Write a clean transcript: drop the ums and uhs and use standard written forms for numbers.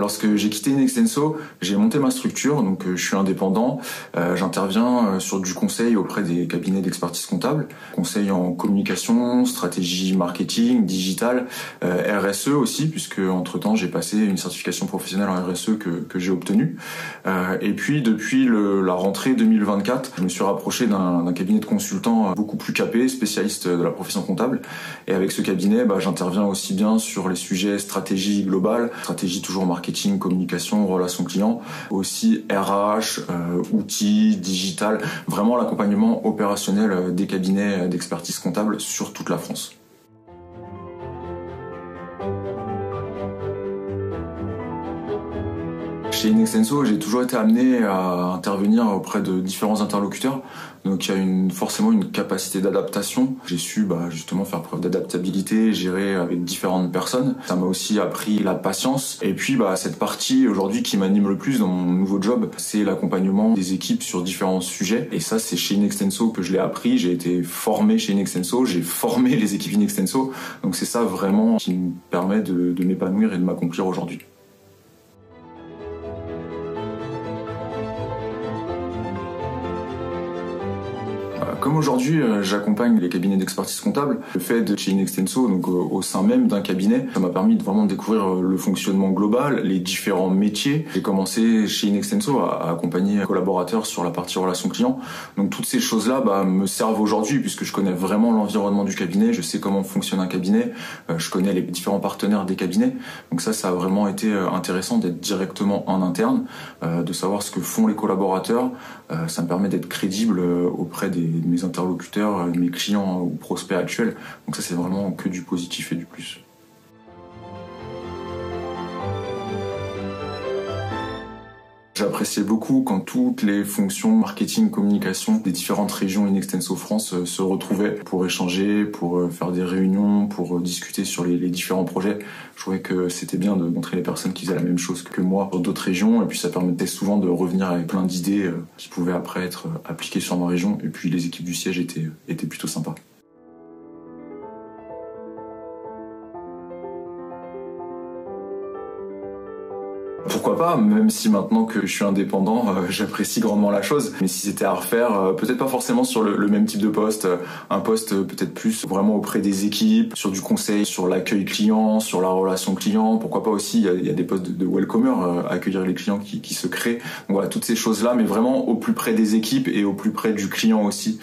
Lorsque j'ai quitté Inextenso, j'ai monté ma structure, donc je suis indépendant. J'interviens sur du conseil auprès des cabinets d'expertise comptable, conseil en communication, stratégie marketing, digital, RSE aussi, puisque entre-temps j'ai passé une certification professionnelle en RSE que j'ai obtenue. Et puis depuis la rentrée 2024, je me suis rapproché d'un cabinet de consultants beaucoup plus capé, spécialiste de la profession comptable. Et avec ce cabinet, j'interviens aussi bien sur les sujets stratégie globale, stratégie toujours marketing, communication, relations clients, aussi RH, outils, digital, vraiment l'accompagnement opérationnel des cabinets d'expertise comptable sur toute la France. Chez Inextenso, j'ai toujours été amené à intervenir auprès de différents interlocuteurs. Donc il y a forcément une capacité d'adaptation. J'ai su justement faire preuve d'adaptabilité, gérer avec différentes personnes. Ça m'a aussi appris la patience. Et puis cette partie aujourd'hui qui m'anime le plus dans mon nouveau job, c'est l'accompagnement des équipes sur différents sujets. Et ça, c'est chez Inextenso que je l'ai appris. J'ai été formé chez Inextenso, j'ai formé les équipes Inextenso. Donc c'est ça vraiment qui me permet de m'épanouir et de m'accomplir aujourd'hui. Comme aujourd'hui, j'accompagne les cabinets d'expertise comptable. Le fait de chez Inextenso, donc au sein même d'un cabinet, ça m'a permis de vraiment découvrir le fonctionnement global, les différents métiers. J'ai commencé chez Inextenso à accompagner les collaborateurs sur la partie relations clients. Donc toutes ces choses-là me servent aujourd'hui puisque je connais vraiment l'environnement du cabinet, je sais comment fonctionne un cabinet, je connais les différents partenaires des cabinets. Donc ça a vraiment été intéressant d'être directement en interne, de savoir ce que font les collaborateurs. Ça me permet d'être crédible auprès de mes interlocuteurs, de mes clients ou prospects actuels. Donc ça, c'est vraiment que du positif et du plus. J'appréciais beaucoup quand toutes les fonctions marketing, communication des différentes régions Inextenso France se retrouvaient pour échanger, pour faire des réunions, pour discuter sur les différents projets. Je trouvais que c'était bien de montrer les personnes qui faisaient la même chose que moi sur d'autres régions, et puis ça permettait souvent de revenir avec plein d'idées qui pouvaient après être appliquées sur ma région, et puis les équipes du siège étaient plutôt sympas. Pourquoi pas, même si maintenant que je suis indépendant, j'apprécie grandement la chose. Mais si c'était à refaire, peut-être pas forcément sur le même type de poste, un poste peut-être plus vraiment auprès des équipes, sur du conseil, sur l'accueil client, sur la relation client. Pourquoi pas aussi, il y a des postes de welcomer, accueillir les clients qui se créent. Donc voilà, toutes ces choses-là, mais vraiment au plus près des équipes et au plus près du client aussi.